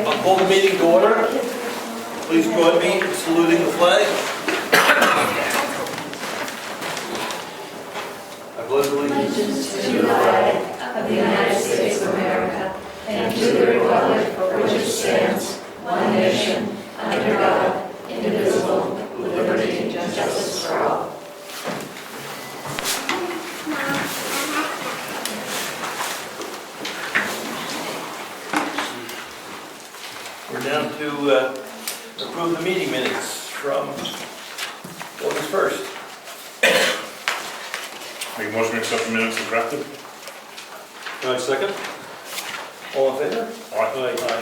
I'll call the meeting to order. Please join me in saluting the flag. I pledge allegiance To the flag of the United States of America and to the republic for which it stands, one nation, under God, indivisible, with liberty and justice for all. We're down to approve the meeting minutes from August 1st. Make a motion to accept the minutes as drafted. Second. All in favor? Aye.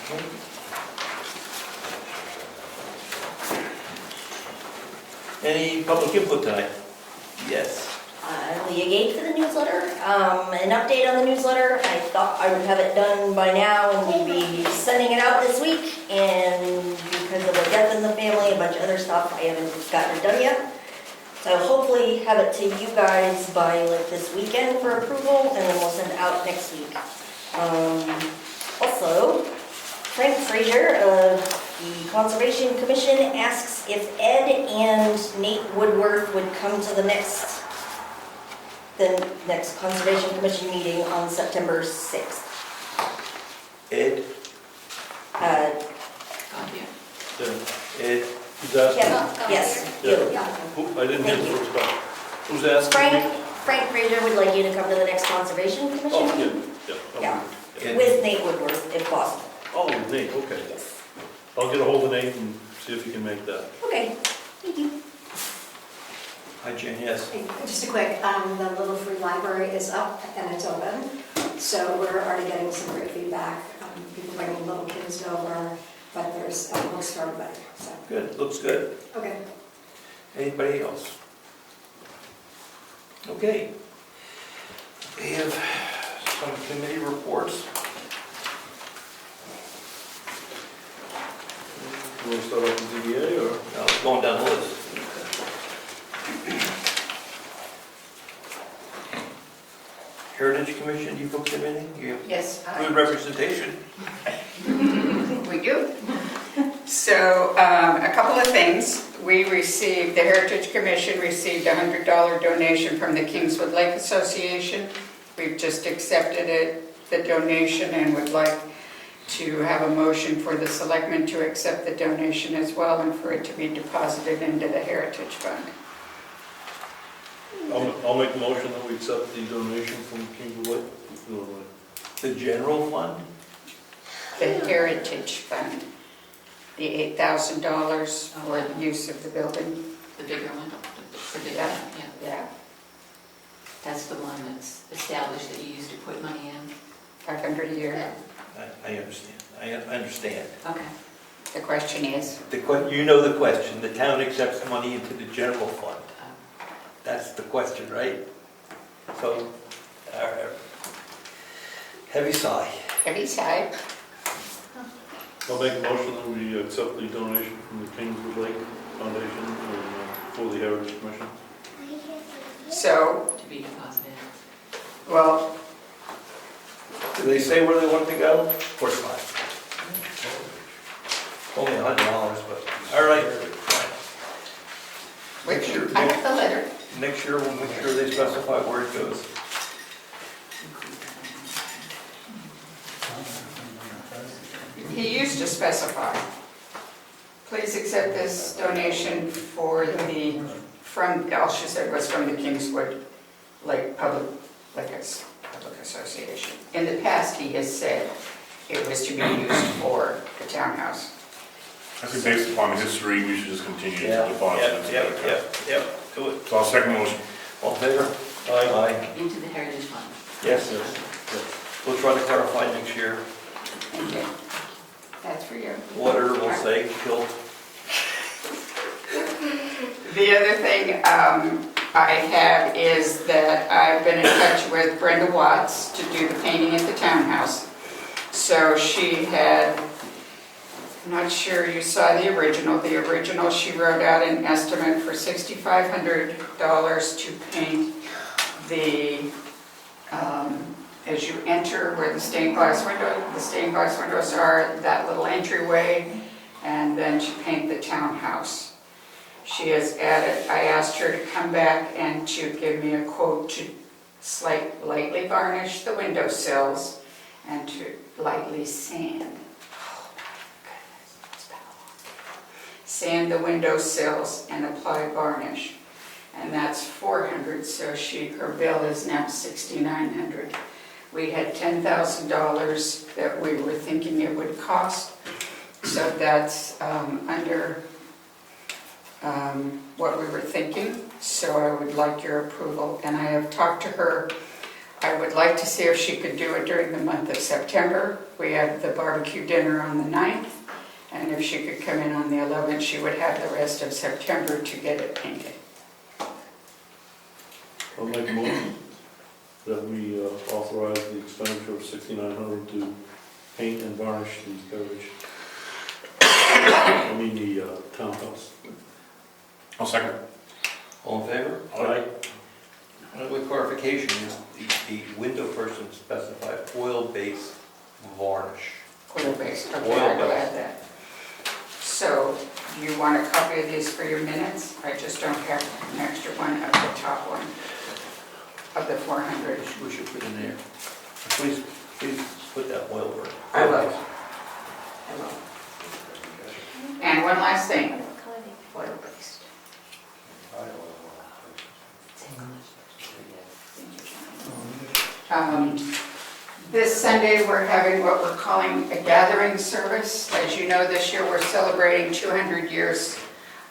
Okay. Any public input tonight? Yes. Leah Gate for the newsletter. An update on the newsletter. I thought I would have it done by now and we'd be sending it out this week. And because of a death in the family, a bunch of other stuff, I haven't gotten it done yet. So hopefully have it to you guys by like this weekend for approval, and then we'll send it out next week. Also, Frank Fraser of the Conservation Commission asks if Ed and Nate Woodworth would come to the next Conservation Commission meeting on September 6th. Ed? Ed, who's asking? Yes, Yeah. you. I didn't hear the first part. Who's asking? Frank Fraser would like you to come to the next Conservation Commission Oh, meeting. yeah. Yeah. With Nate Woodworth, if possible. Oh, Nate, okay. Yes. I'll get a hold of Nate and see if he can make that. Okay, thank you. Hi, Jen, yes. Just a quick, the Little Free Library is up and it's open, so we're already getting some great feedback. People bringing little kids over, but there's books for everybody, so. Good, looks good. Okay. Anybody else? Okay. We have some committee reports. You want to start off with ZBA or? No, going down the list. Heritage Commission, you folks have anything? You have Yes, good representation. we do. So, a couple of things. We received, the Heritage Commission received a $100 donation from the Kingswood Lake Association. We've just accepted the donation, and would like to have a motion for the Selectmen to accept the donation as well, and for it to be deposited into the Heritage Fund. I'll make a motion that we accept the donation from Kingswood Lake. The general fund? The Heritage Fund, the $8,000 for the use of the building. The bigger one, the bigger Yeah. one, yeah. Yeah, That's the one that's established that you used to put money in. 500 a year. I understand. I understand. Okay. The question is, You know the question. The town accepts money into the general fund. That's the question, right? So, heavy sigh. heavy side. I'll make a motion that we accept the donation from the Kingswood Lake Foundation for the Heritage Commission. So, To be deposited. well, Do they say where they want to go? Of course not. Only $100, but, all right. Make sure, I have the letter. we'll make sure they specify where it goes. He used to specify. Please accept this donation for all she said was from the Kingswood Lake Public Association. In the past, he has said it was to be used for the townhouse. I think based upon history, we should just continue to deposit. Yep, do it. So I'll second the motion. All in favor? Aye. Into the Heritage Fund. Yes, we'll try to clarify next year. Thank you. That's for you. Water, we'll say, killed. The other thing I have is that I've been in touch with Brenda Watts to do the painting at the townhouse. So she had, I'm not sure you saw the original. The original, she wrote out an estimate for $6,500 to paint the as you enter where the stained glass windows are, that little entryway, and then to paint the townhouse. She has added, I asked her to come back and to give me a quote to lightly varnish the windowsills and to lightly sand. Oh my goodness, it's been a long day. Sand the windowsills and apply varnish. And that's $400, so her bill is now $6,900. We had $10,000 that we were thinking it would cost, so that's under what we were thinking, so I would like your approval. And I have talked to her, I would like to see if she could do it during the month of September. We have the barbecue dinner on the 9th, and if she could come in on the 11th, she would have the rest of September to get it painted. I'll make a motion that we authorize the expenditure of $6,900 to paint and varnish the carriage. The townhouse. I'll second. All in favor? Aye. With clarification, the window person specified oil-based varnish. Oil-based, okay, Oil-based. I will add that. So, do you want a copy of these for your minutes? I just don't have an extra one of the top one, of the 400. We should put in there. Please put that oil burn. I will. And one last thing, oil-based. This Sunday, we're having what we're calling a gathering service. As you know, this year we're celebrating 200 years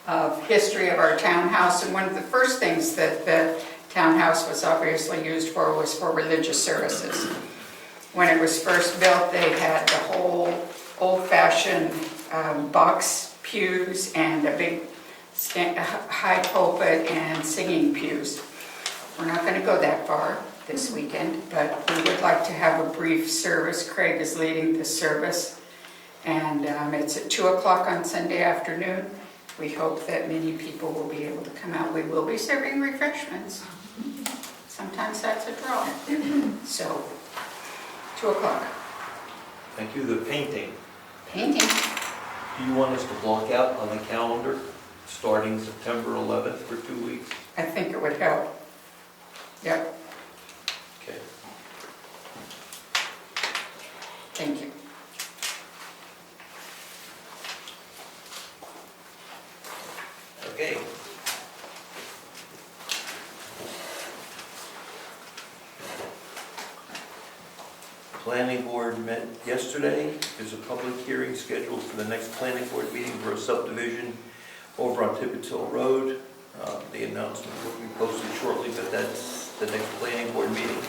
of history of our townhouse, and one of the first things that the townhouse was obviously used for was for religious services. When it was first built, they had the whole old-fashioned box pews and a big high pulpit and singing pews. We're not going to go that far this weekend, but we would like to have a brief service. Craig is leading the service, and it's at 2 o'clock on Sunday afternoon. We hope that many people will be able to come out. We will be serving refreshments. Sometimes that's a draw. So, 2 o'clock. Thank you. The painting. Painting. Do you want us to block out on the calendar starting September 11th for 2 weeks? I think it would help. Yep, Okay. thank you. Okay. Planning board met yesterday. There's a public hearing scheduled for the next planning board meeting for a subdivision over on Tibbetts Hill Road. The announcement will be posted shortly, but that's the next planning board meeting.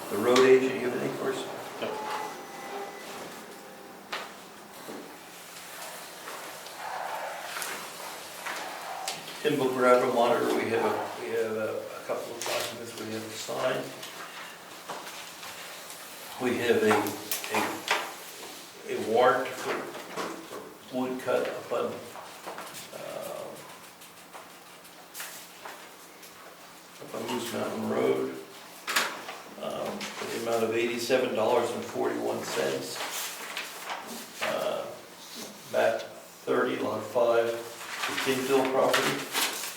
The road agent, you have anything for us? No. Timber gravel monitor, we have a couple of documents we have to sign. We have a warrant for wood cut up on Moose Mountain Road, for the amount of $87.41. Map 30, lot 5, the Kinsville property.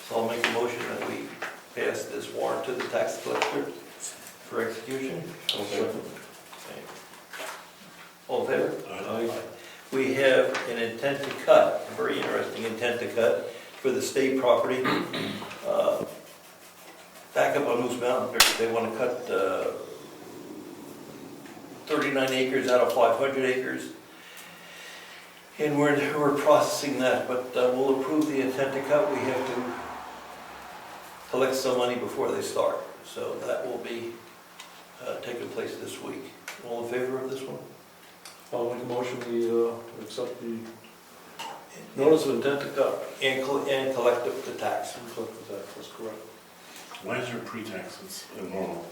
So I'll make a motion that we pass this warrant to the tax collector for execution. Okay. All in favor? Aye. We have an intent to cut, a very interesting intent to cut for the state property. Back up on Moose Mountain, they want to cut 39 acres out of 500 acres. And we're processing that, but we'll approve the intent to cut. We have to collect some money before they start. So that will be taking place this week. All in favor of this one? I'll make a motion we accept the notice of intent to cut. And collect the tax. Collect the tax, that's correct. Why is there pre-tax? It's normal.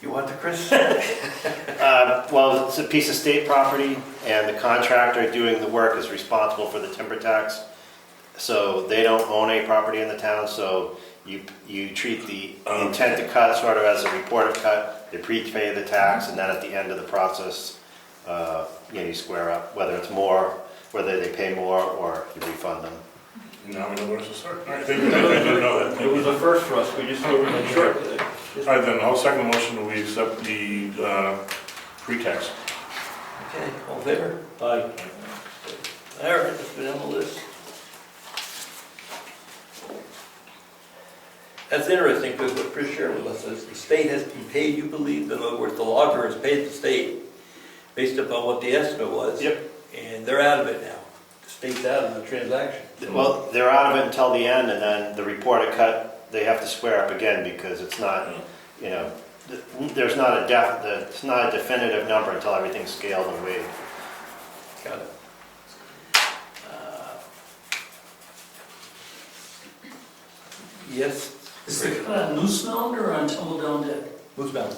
You want the Chris? Well, it's a piece of state property, and the contractor doing the work is responsible for the timber tax. So they don't own any property in the town, so you treat the intent to cut sort of as a reported cut, you prepay the tax, and then at the end of the process, you square up, whether it's more, whether they pay more, or you refund them. Now we know where to start. All right, thank you. I didn't know that. It was a first for us, we just wanted to make sure. All right, then, I'll second the motion that we accept the pre-tax. Okay, all in favor? Aye. All right, let's go down the list. That's interesting, because what Chris shared with us is the state has been paid, you believe, in other words, the logger has paid the state based upon what the estimate was. Yep. And they're out of it now. The state's out of the transaction. Well, they're out of it until the end, and then the reported cut, they have to square up again, because it's not, there's not it's not a definitive number until everything's scaled and weighed. Got it. Yes, Is the cut on Moose Mound or on Tumbledown Deck? Moose Mountain.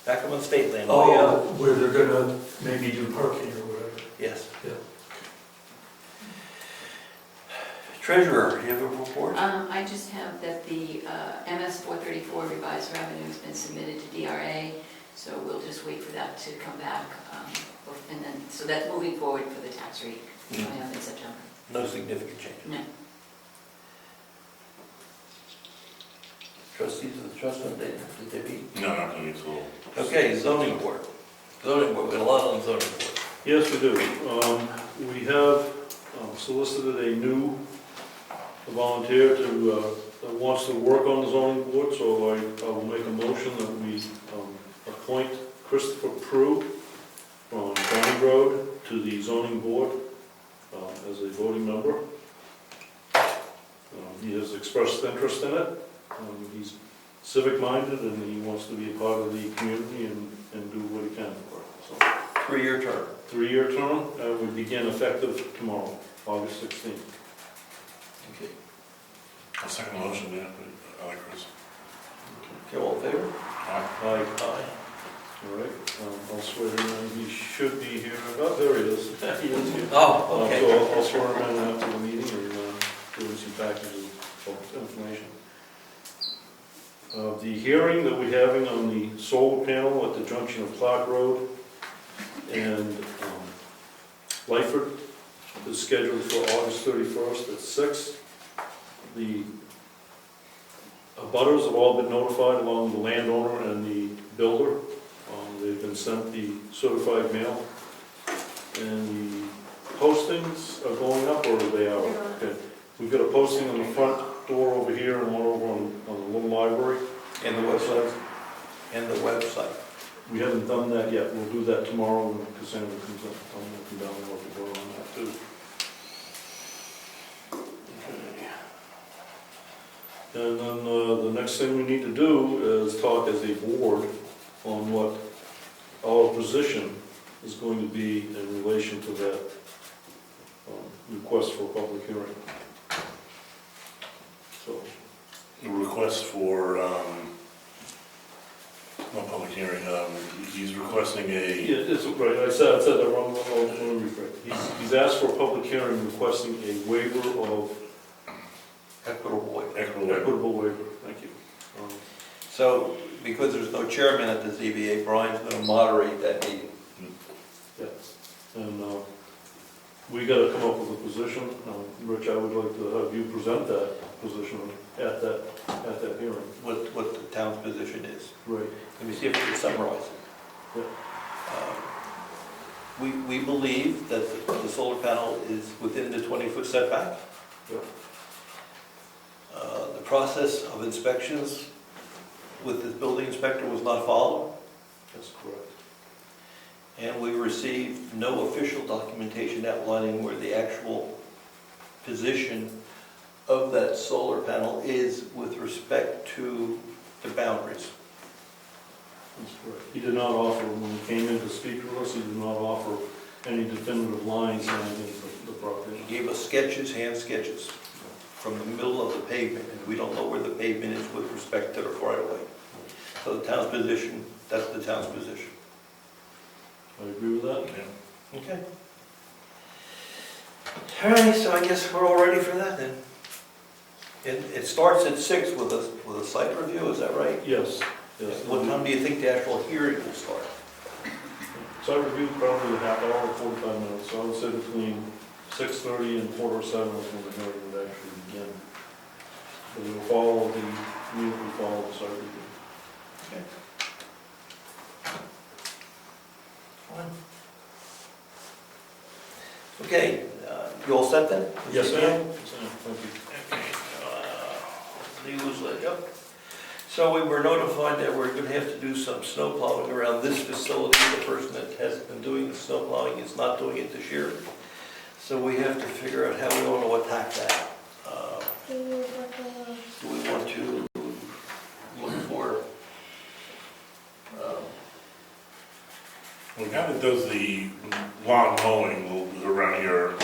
Back up on state land. Oh, where they're gonna maybe do parking or whatever. Yes. Yeah. Treasurer, you have a report? I just have that the MS 434 revised revenue has been submitted to DRA, so we'll just wait for that to come back. And then, so that's moving forward for the tax rate coming up in September. No significant changes. No. Trustees of the trust fund, did they meet? No, not going to be till... Okay, zoning board. Zoning board, we got a lot on zoning board. Yes, we do. We have solicited a new volunteer that wants to work on the zoning board, so I will make a motion that we appoint Christopher Prue from County Road to the zoning board as a voting member. He has expressed interest in it. He's civic-minded and he wants to be a part of the community and do what he can for it. So, 3-year term. 3-year term, would begin effective tomorrow, August 16th. Okay. I'll second the motion, yeah, I like Chris. Okay, all in favor? Aye. Aye. Aye. All right, I'll swear him in. He should be here. Oh, there he is. He is here. Oh, okay. So I'll swear him in after the meeting and give him some packages of information. The hearing that we're having on the solar panel at the junction of Clark Road and Lyford is scheduled for August 31st at 6. The abutters have all been notified, along with the landowner and the builder. They've been sent the certified mail. And the postings are going up, or they are? Okay. We've got a posting on the front door over here and one over on the little library. And the website. And the website. We haven't done that yet. We'll do that tomorrow when Cassandra comes up. I'm going to come down and look at her on that too. And then the next thing we need to do is talk as a board on what our position is going to be in relation to that request for a public hearing. So, The request for, no public hearing, he's requesting yeah, a, it's right. I said that wrong. Let me rephrase. He's asked for a public hearing requesting a waiver of Equitable. equitable waiver. Thank you. So, because there's no chairman at the ZBA, Brian's going to moderate that meeting. Yeah, and we got to come up with a position. Rich, I would like to have you present that position at that hearing. What the town's position is. Right. Let me see if we can summarize it. Yeah. We believe that the solar panel is within the 20-foot setback. Yeah. The process of inspections with the building inspector was not followed, That's correct. and we received no official documentation outlining where the actual position of that solar panel is with respect to the boundaries. That's correct. He did not offer, when he came in to speak with us, he did not offer any definitive lines on the property. He gave us sketches, hand sketches, from the middle of the pavement, and we don't know where the pavement is with respect to the right-of-way. So the town's position, that's the town's position. I agree with that. yeah. Okay. All right, so I guess we're all ready for that then. It starts at 6 with a site review, is that right? Yes, yes. What time do you think the actual hearing will start? Site review probably a half hour, 45 minutes, so I would say between 6:30 and 7:15 is when the hearing would actually begin. So we'll follow immediately follow the site review. Okay, you all set then? Yes, ma'am. Yes, ma'am. Thank you. Newsletter, yep. So we were notified that we're gonna have to do some snow plowing around this facility. The person that has been doing the snow plowing is not doing it this year. So we have to figure out how we want to attack that. Do we want to look for, Well, the guy that does the lawn mowing around here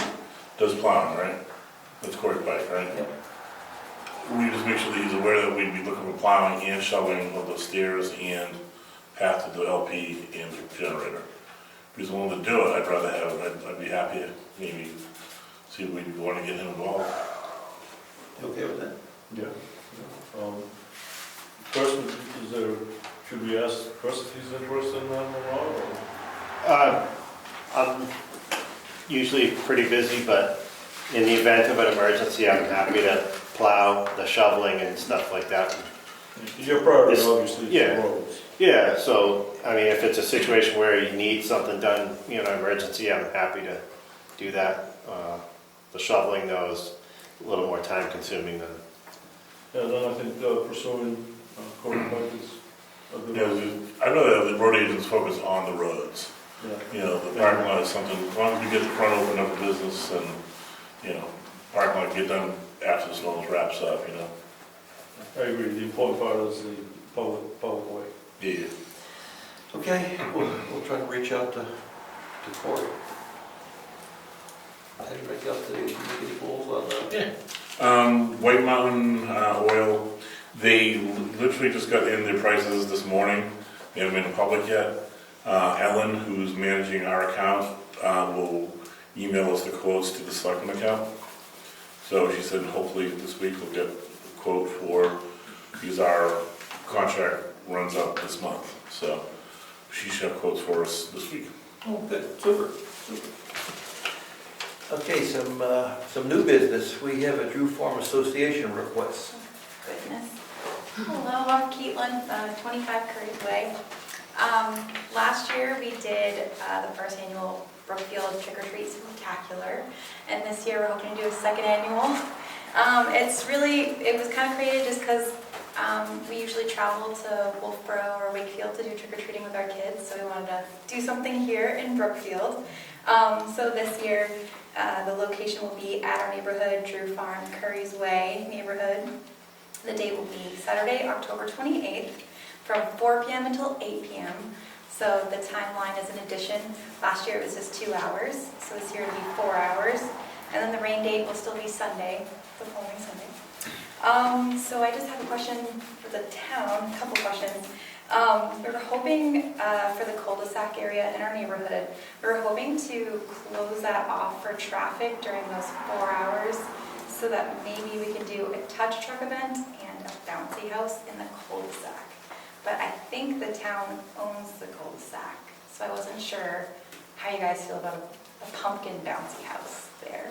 does plowing, right? That's Corey Pike, right? Yep. We just make sure that he's aware that we'd be looking for plowing and shoveling of the stairs and path to the LP and the generator. If he's willing to do it, I'd be happy to maybe see if we'd want to get him involved. you okay with that? Yeah. Question, should we ask Chris if he's interested in that or? I'm usually pretty busy, but in the event of an emergency, I'm happy to plow the shoveling and stuff like that. Your priority It's- obviously is yeah. the roads. Yeah, so, I mean, if it's a situation where you need something done, emergency, I'm happy to do that. The shoveling, though, is a little more time consuming than, Yeah, then I think pursuing Corey Pike is a good idea. I'd rather have the road agents focus on the roads. Yeah. The parking lot is something, as long as we get the front open up for business and, parking lot get done after the snow wraps up, I agree, the important part is the public way. Yeah. Okay, we'll try to reach out to Corey. Anybody else today, any goals on that? White Mountain Oil, they literally just got in their prices this morning. They haven't been public yet. Ellen, who's managing our account, will email us the quotes to the Selectmen account. So she said hopefully this week we'll get a quote because our contract runs out this month. So she should have quotes for us this week. Oh, good, super. Okay, some new business. We have a Drew Farm Association request. Goodness. Hello, I'm Caitlin, 25 Curry's Way. Last year we did the first annual Brookfield Trick or Treat Spectacular, and this year we're hoping to do a second annual. It was kind of created just because we usually travel to Wolfboro or Wakefield to do trick-or-treating with our kids, so we wanted to do something here in Brookfield. So this year, the location will be at our neighborhood, Drew Farm, Curry's Way neighborhood. The date will be Saturday, October 28th, from 4 p.m. until 8 p.m. So the timeline is an addition. Last year it was just 2 hours, so this year it'll be 4 hours. And then the rain date will still be Sunday, the following Sunday. So I just have a question for the town, a couple questions. We were hoping for the cul-de-sac area in our neighborhood, we were hoping to close that off for traffic during those 4 hours so that maybe we could do a touch truck event and a bouncy house in the cul-de-sac. But I think the town owns the cul-de-sac, so I wasn't sure how you guys feel about a pumpkin bouncy house there.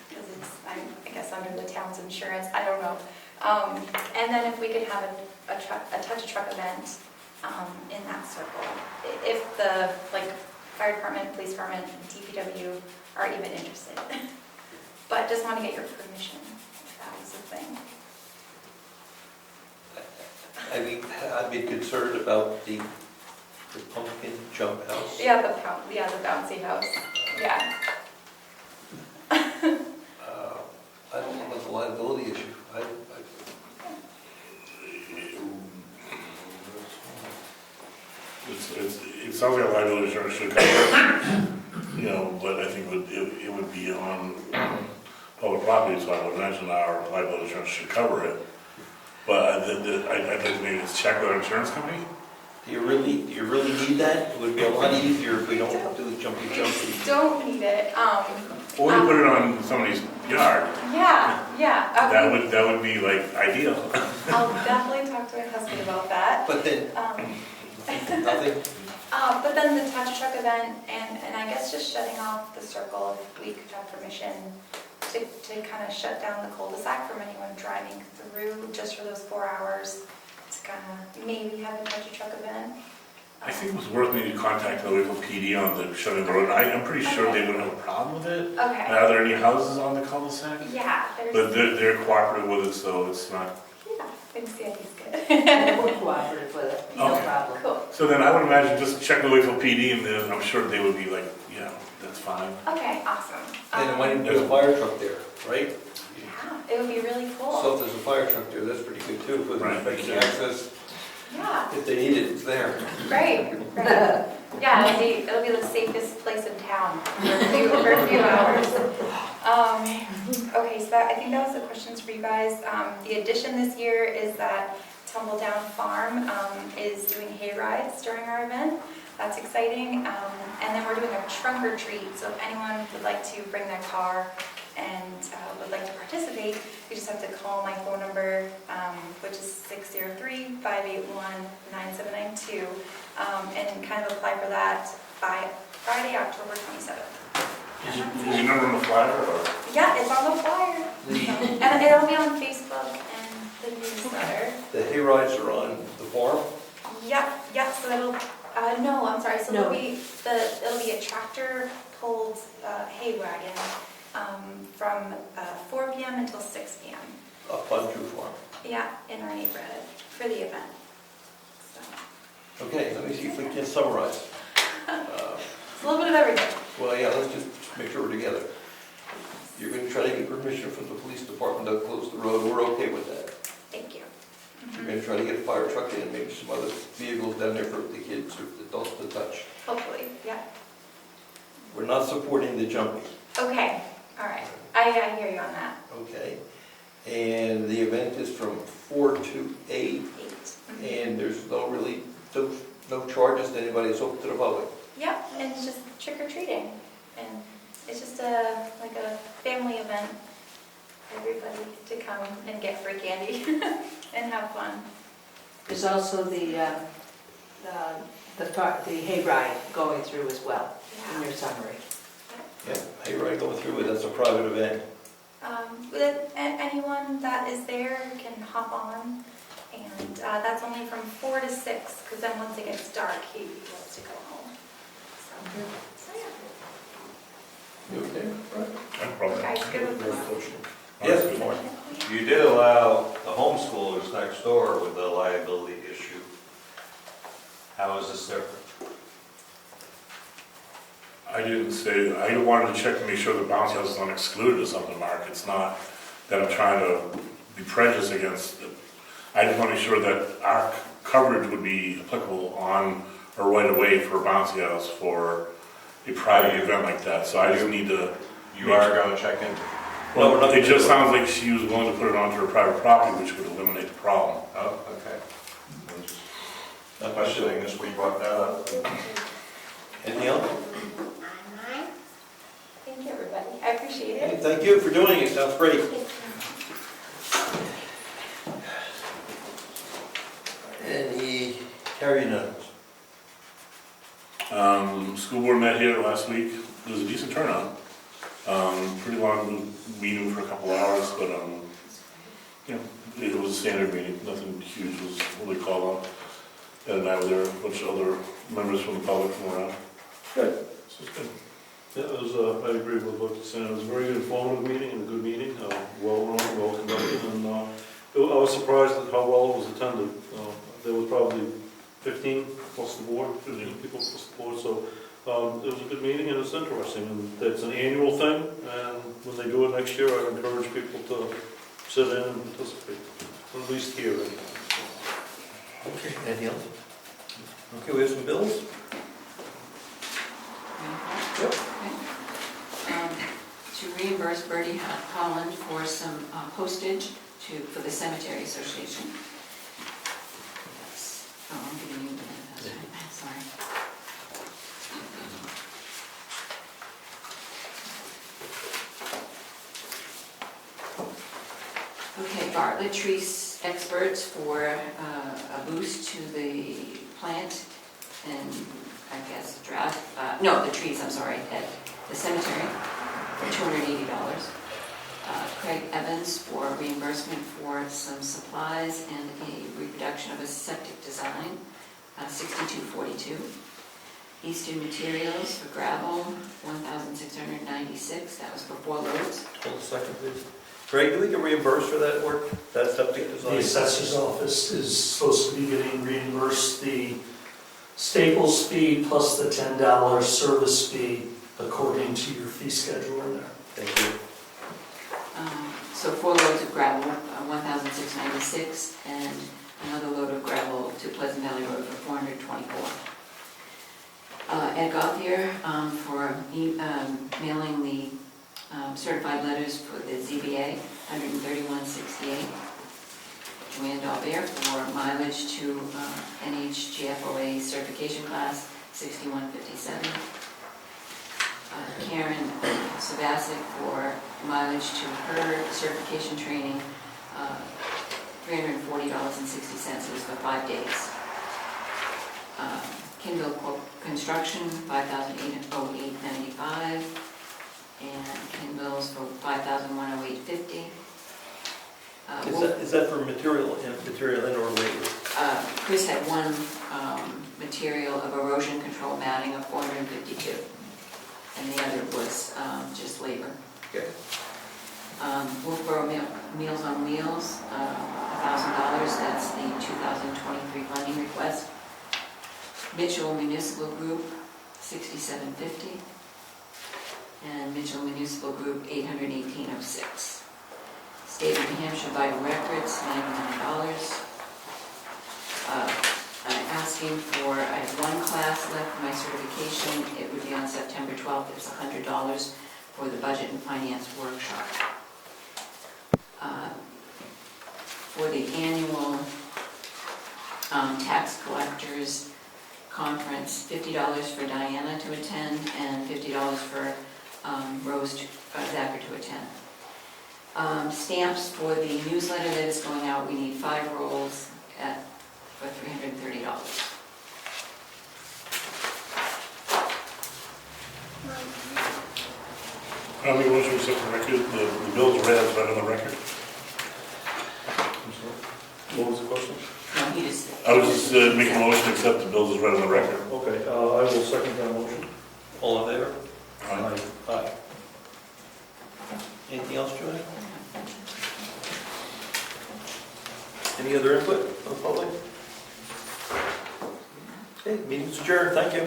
Because it's, I guess, under the town's insurance, I don't know. And then if we could have a touch truck event in that circle, if the fire department, police department, DPW are even interested. But just want to get your permission if that was a thing. I'd be concerned about the pumpkin jump house. Yeah, the bouncy house. Yeah. I don't know about the liability issue. It sounds like a liability insurance should cover it, but I think it would be on public property, so I would imagine our liability insurance should cover it. But I'd like to maybe check with our insurance company. Do you really need that? It would be a lot easier if we don't do the jumpy. Don't need it. Or you put it on somebody's yard, Yeah. that would be like ideal. I'll definitely talk to my husband about that. But then, nothing? But then the touch truck event, and I guess just shutting off the circle, if we could have permission to kind of shut down the cul-de-sac from anyone driving through just for those 4 hours, to kind of maybe have a touch truck event. I think it was worth me to contact the local PD on the shutting the road. I'm pretty sure they wouldn't have a problem with it. Okay. Are there any houses on the cul-de-sac? Yeah, But there's, they're cooperative with it, so it's not. yeah, I think CID's good. We're cooperative with it, no Okay. problem. Cool. So then I would imagine just check the Wakefield PD and then I'm sure they would be like, yeah, that's fine. Okay, awesome. And why didn't you put a fire truck there, right? Yeah, it would be really cool. So if there's a fire truck there, that's pretty good too, with Right. respect to access. Yeah, If they need it, it's there. right. Yeah, it'll be the safest place in town for a few hours. Okay, so I think that was the questions for you guys. The addition this year is that Tumbledown Farm is doing hay rides during our event. That's exciting. And then we're doing a trunk or treat, so if anyone would like to bring their car and would like to participate, you just have to call my phone number, which is 603-581-9792, and kind of apply for that by Friday, October 27th. Is your number on the flyer or? Yeah, it's on the flyer. And it'll be on Facebook and the newsletter. The hay rides are on the farm? Yep, so it'll, no, I'm sorry, so No. it'll be a tractor pulled hay wagon from 4 p.m. until 6 p.m. Up on Drew Farm. Yeah, in our neighborhood for the event. So, Okay, let me see if we can summarize. it's a little bit of everything. Well, yeah, let's just make sure we're together. You're gonna try to get permission from the police department to close the road, we're okay with that. Thank you. You're gonna try to get a fire truck in, maybe some other vehicles down there for the kids or the adults to touch. Hopefully, yeah. We're not supporting the jumping, Okay, all right. I hear you on that. okay? And the event is from 4 to 8, 8. and there's no charges to anybody, it's open to the public. Yeah, and it's just trick or treating, and it's just like a family event. Everybody to come and get free candy and have fun. There's also the hayride going through as well, in your summary. Yeah, hey, right, going through it, that's a private event. Anyone that is there can hop on, and that's only from 4 to 6, because then once it gets dark, he wants to go home. So yeah. You okay? Right. No problem. You guys good with this? Yes, good morning. You did allow the homeschoolers next door with the liability issue. How is this different? I didn't say, I wanted to check to make sure the bounce house is not excluded or something, Mark. It's not that I'm trying to be prejudiced against it. I just want to make sure that our coverage would be applicable on or right away for a bouncy house for a private event like that. So I just need to. You are going to check in? No, we're not It gonna just do it. sounds like she was willing to put it onto her private property, which would eliminate the problem. Oh, okay. Not questioning this, we brought that up. Anything else? Thank you, everybody. I appreciate Hey, it. thank you for doing it, sounds great. Any carrying on? School board met here last week. It was a decent turnout. Pretty long meeting for a couple hours, but it was a standard meeting. Nothing huge was really called on. Ed and I were there, a bunch of other members from the public from around. Good. So it's good. Yeah, it was, I agree with what you're saying, it was a very informative meeting and a good meeting, well-run, well-conducted, and I was surprised at how well it was attended. There was probably 15 plus the board, 15 people plus the board, so it was a good meeting and it's interesting, and it's an annual thing, and when they do it next year, I encourage people to sit in and participate, or at least hear it. Okay, anything else? Okay, we have some bills? Yep. To reimburse Bertie Holland for some postage for the Cemetery Association. That's, I'm giving you Bartlett tree experts for a boost to the plant and I guess the trees, I'm sorry, at the cemetery for $280. Craig Evans for reimbursement for some supplies and a reproduction of a septic design, $62.42. Eastern Materials for gravel, $1,696. That was for 4 loads. Hold a second, please. Greg, do we get reimbursed for that work, that septic design? The assessor's office is supposed to be getting reimbursed the Staples fee plus the $10 service fee according to your fee schedule in there. Thank you. So 4 loads of gravel, $1,696, and another load of gravel to Pleasant Valley Road for $424. Ed Gothier for mailing the certified letters for the ZBA, $131.68. Joanne Daubert for mileage to NHGFOA certification class, $61.57. Karen Savasic for mileage to her certification training, $340.60. It was for 5 days. Kindle Construction, $5,808.95, and Kindle's for $5,108.50. Is that for material and or labor? Chris had one material of erosion control matting of $452, and the other was just labor. Okay. Wolfboro Meals on Wheels, $1,000. That's the 2023 funding request. Mitchell Municipal Group, $67.50, and Mitchell Municipal Group, $818.06. State of New Hampshire Vital Records, $99. I'm asking for, I have 1 class left for my certification. It would be on September 12th. It's $100 for the Budget and Finance Workshop. For the annual tax collectors conference, $50 for Diana to attend and $50 for Rose Zacher to attend. Stamps for the newsletter that is going out, we need 5 rolls for $330. I make a motion to accept the record, the bills read as read on the record. What was the question? No, he just. I was just making a motion to accept the bills as read on the record. Okay, I will second that motion. All in favor? Aye. Aye. Anything else, Joanne? Any other input from the public? Okay, meeting's adjourned, thank you.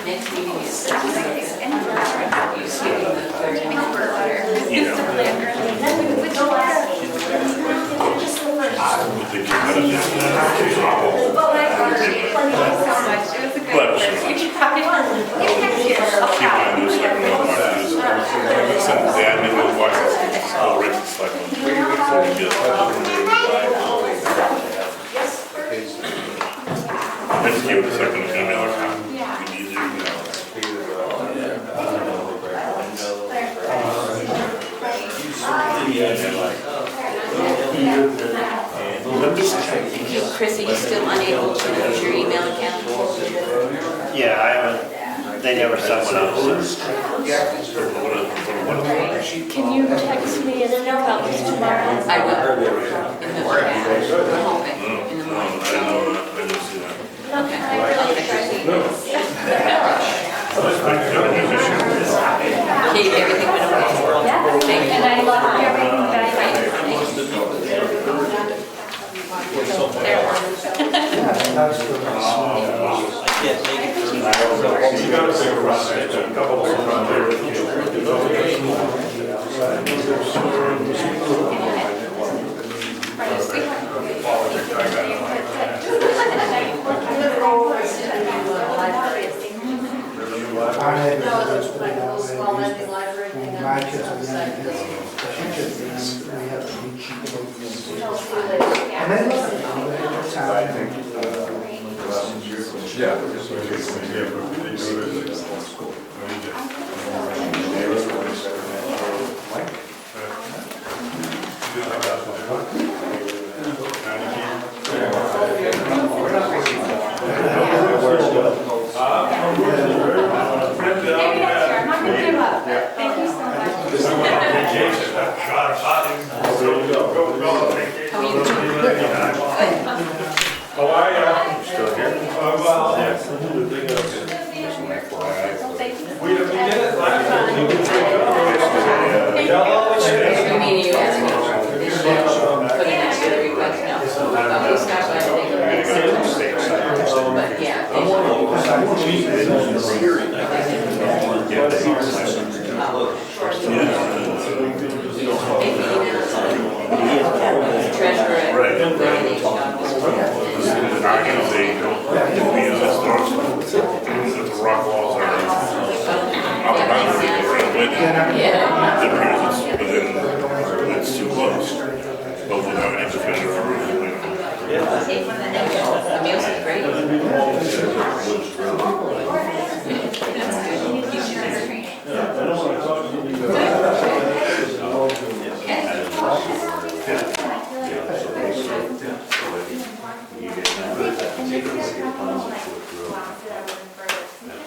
Next meeting is you skipping the 3rd Let's give it a second, it's gonna be like, we need to, Chris, are you still unable to use your email account? Yeah, I haven't, they never sent one out, so. Can you text me and then copies tomorrow? I will. In the morning. I'm hoping, in the morning. I didn't see that. Okay. I'll check your emails. Keep everything been okay? Thank you. And I love everything back. Yes, thank you. You gotta take a rest, a couple of My kids are young, we have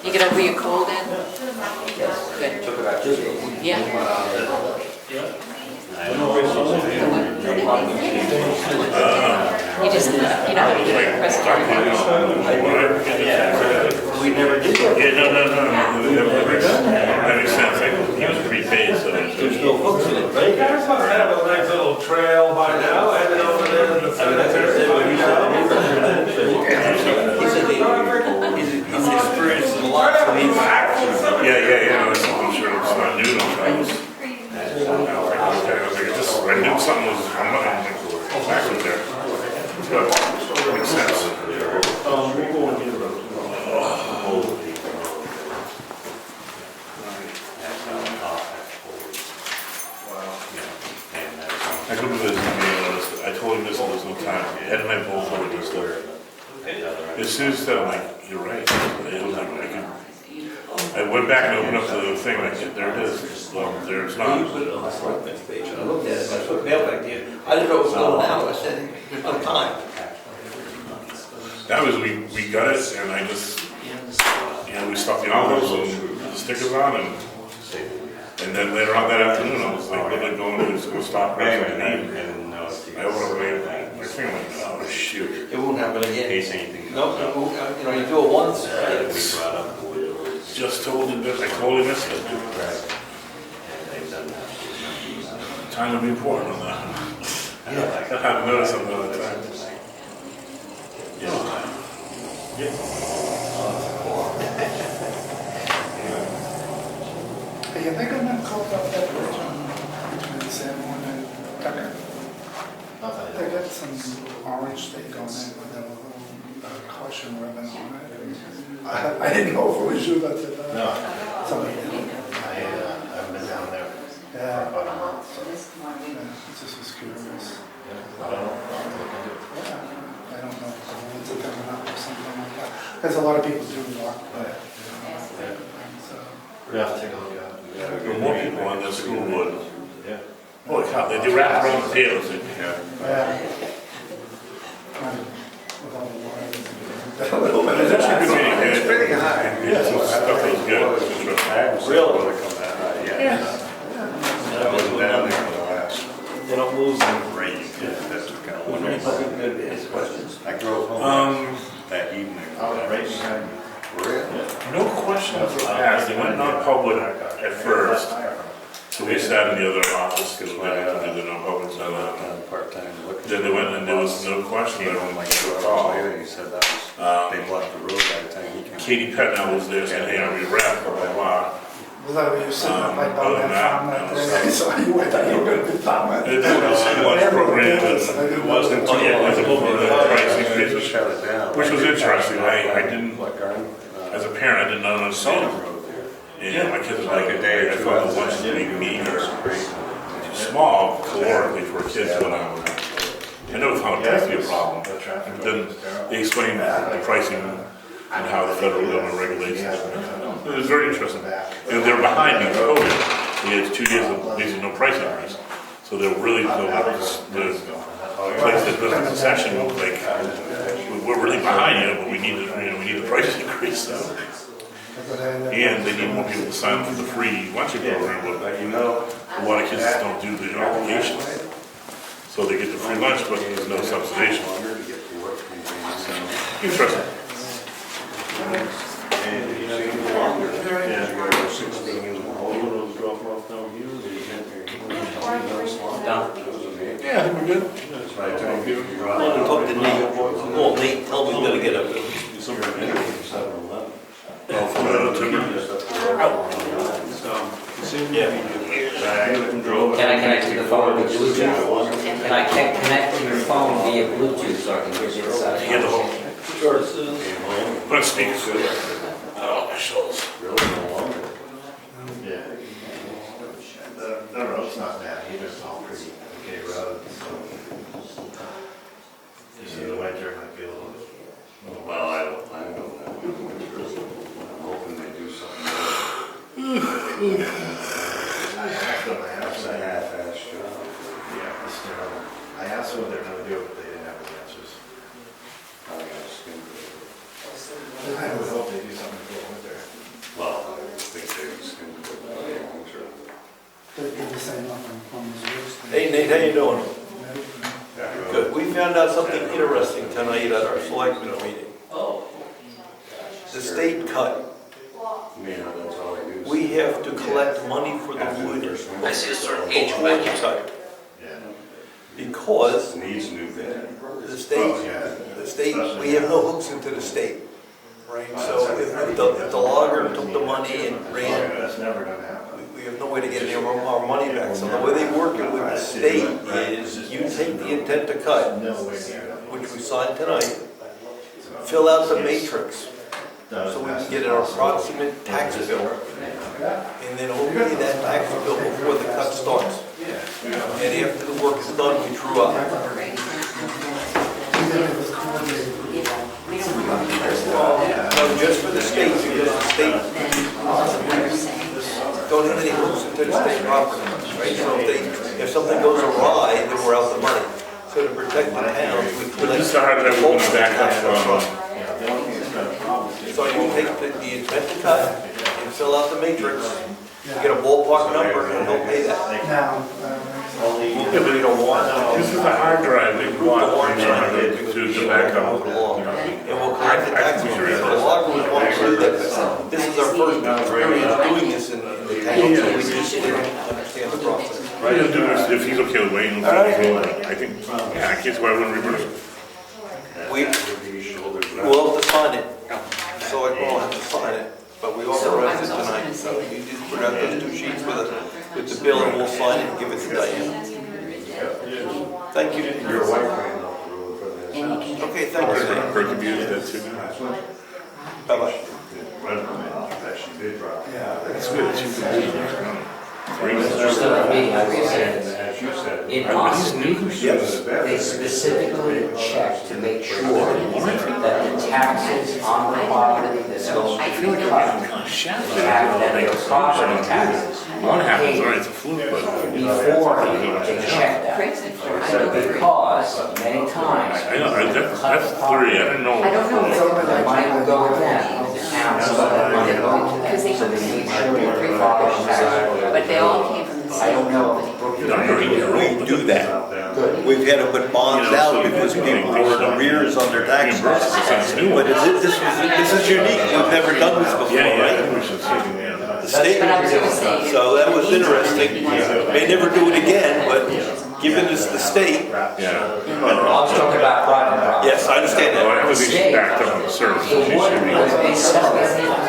You get over your cold, Ed? Good. Yeah. You just, you know, press it. We never did that. Yeah, no, that makes sense, like, he was prepaid, so There's no hooks in it, right? There's a nice little trail by now, headed over there to the cemetery. He said he's experienced a lot from these. yeah, I'm sure it's not new, no troubles. I knew something was, I'm not gonna think exactly there. But, makes sense. We'll go in here. I go to this meeting, I told him this, there's no time, Ed and I both over this there. As soon as that, I'm like, you're right. I went back and opened up the thing, like, there it is. Well, there's You not. put it on the Selectmen's page, and I looked at it, I put mail back there. I didn't know what was going on, I said, there's no time. That was, we got it, and I just, we stuck the envelopes and the stickers on, and then later on that afternoon, I was like, literally going to stop right and I opened up my thing, like, oh, shoot. It won't happen again. Case anything. No, you do it once. Just told him this, I told him this. Time to be important on that. I haven't noticed something all the time. Hey, are they gonna close up that bridge between Sanborn and Tucker? They got some orange thing going in with a little caution ribbon on it. I didn't know if it was you that did that. No. Somebody did. I haven't been down there for Yeah, about a month, so. yeah, just was curious. I don't know. Yeah, I don't know if the roads are coming up or something like that. Because a lot of people do walk by it. So, Yeah, take a look at it. There were more people on the school board. Yeah. Holy cow, they do wrap around the tails. yeah. With all the wires. A little bit. It's actually a good meeting. It's pretty high. Yeah, some stuff was good. Really? Yeah. I wasn't down there for the last. They don't lose them. Rain, that's kind of Was there any public that asked questions? I drove home that evening. Right behind you. No questions were asked, they went non-public at first, so we sat in the other office, because we had to do the non-public, so Part-time. then they went and there was no question, Came they home were like like, 2 hours oh. later, he said that was, they blocked the road by the time he came. Katie Petnow was there saying, hey, I'm gonna wrap, blah, blah, blah. Was that when you were sitting up by Other than that, farm that no, day? I saw you went out, you were gonna be farming. It was a lunch program, and It wasn't Oh, yeah, it was a little bit of a price They increase, just shut it down. which was interesting, I didn't, What, Garden? as a parent, I did not understand. Road there. And my kids were like, Like a day or I two thought the after lunch that. would be mean or small calorically for kids, but I never found it to be a problem. But then they explained the pricing and how the federal government regulates it. It was very interesting. And they're behind in COVID. We had 2 years of basically no price increase. So they're really, the place that does the concession was like, we're really behind you, but we need the price increase. So. And they need more people to sign up for the free luncheon program, but a lot of kids don't do the applications. So they get the free lunch, but there's no subsidization. Interesting. Yeah, I think we're good. Well, talk to Nate. Well, Nate, tell me to get up. Oh, for the timber? Can I connect to the phone with Bluetooth? Can I connect to your phone via Bluetooth so I can get it set? You get the whole. Put on speakers. Oh, my shoulders. Yeah. The road's not bad either, it's all pretty okay road. In the winter, it might be a little. Well, I don't plan on that. I'm hoping they do something. I asked them, That's a half-assed job. yeah, it's terrible. I asked them what they're gonna do, but they didn't have the answers. I got skin. I would hope they do something for the winter. Well, I think they skin for the long term. Hey Nate, how you doing? Good. We found out something interesting tonight at our selectmen meeting. The state cut. That's all I do. We have to collect money for the wood before the cut. Yeah. Because Needs new bed. the state, we have no hooks into the state. Right, so if the logger took the money and ran, That's never gonna happen. we have no way to get any of our money back. So the way they work it with the state is you take the intent to cut, No way near that. which we signed tonight, fill out the matrix, so we can get an approximate tax bill. And then hopefully that tax bill before the cut starts. And after the work is done, we true up. No, just for the state, because the state don't have any hooks into the state property, right? So if something goes awry, then we're out the money. So to protect the town, we But collect. this is hard to have one back up from. So you take the intent to cut and fill out the matrix, you get a ballpark number and they'll pay that. Yeah, but you don't want, this is the hard drive they want to back up. And we'll collect the tax bill. So the logger would want to do that. This is our first experience doing this in the town, so we just didn't understand the process. What he'll do is, if he's okay with waiting, I think, yeah, I guess why I wouldn't reverse it. We'll have to sign it. So I will have to sign it, but we authorized it tonight. So you just put out those 2 sheets with the bill and we'll sign it and give it to Diane. Thank you. Your wife ran up the road for this. Okay, thank you. Her computer, that too now. Bye-bye. That she did drop. That's good, she can Instead of me, I would say, As you said. in Austin, Yes. they specifically check to make sure that the taxes on the property that's going to be cut, that the property taxes One are happens, paid all right, it's a fluke, but. beforehand, they check that. Because many times, I know, that's 3, I don't know. the money will go with them, the town, so that money will go to them, so they make sure that the property taxes. But they all came from the I same. don't know if Brookfield. We do that. We've had to put bonds out because people were in arrears on their taxes. But this is unique, we've never done this before, Yeah, right? yeah, we should see, yeah. The state, so that was interesting. May never do it again, but given this the state, Yeah. I was talking about private property. yes, I understand Well, that. I was backed up on the service, The she wood, should be. because they sell it,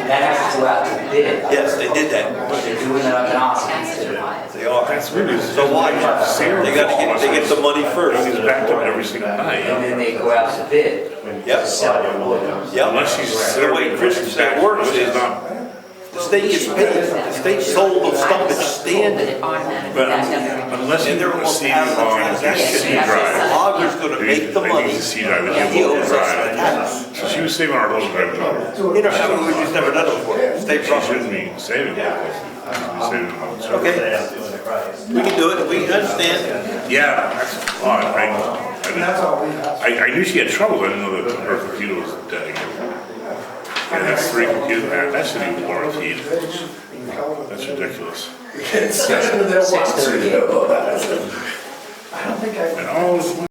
that has to go out to bid. Yes, they did that. They're doing it up in Austin. They are. That's really. So watch, they get the money first. He's backed up every single And night. then they go out to bid. Yep. Sell the wood. Yep. Unless she's. The way Christian works is, the state gets paid, the state sold the stuff that's standing. But unless And you they're almost receive out of the on transaction. C The drive. logger's gonna make the money, C drive, and he owes us the drive. tax. So she she was saving our local drive job. You know, we just never done it before. State She property. shouldn't be saving it. She should be saving it. So- Okay, we can do it, we understand. Yeah, that's, oh, That's all we have. I knew she had trouble, I didn't know that her computer was dead again. And that's 3 computers, man, that should be warranted. That's ridiculous. It's, they'll want to. I don't think I. And all this